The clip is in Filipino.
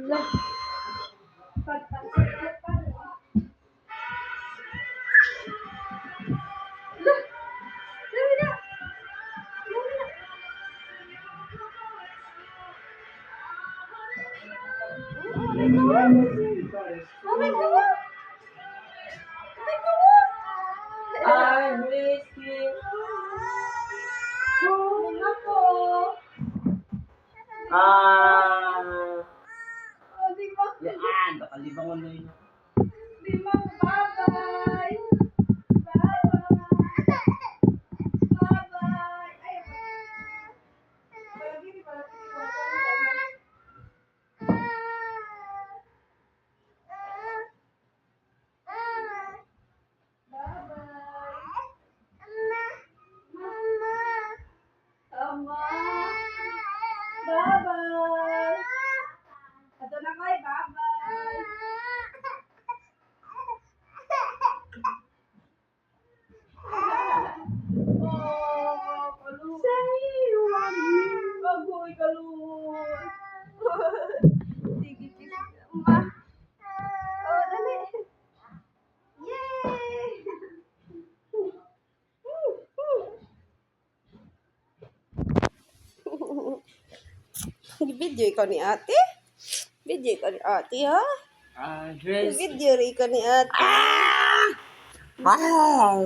Lah, pagpansin pa. Lah, dami na. Dami na. Oh my God! I miss you. Nako. Oh, di ba? Yan, nakalibangon na yun. Di ba? Bye-bye. Bye-bye. Bye-bye. Ay, palagi, di palagi. Ama. Bye-bye. Ato na koy, bye-bye. Oh, kalu. Bagoy, kalu. Sige, kiss. Ma. Oh, dali. Yay! Video ikaw ni ate? Video ikaw ni ate, ha? Dress. Video rin ikaw ni ate. Wow!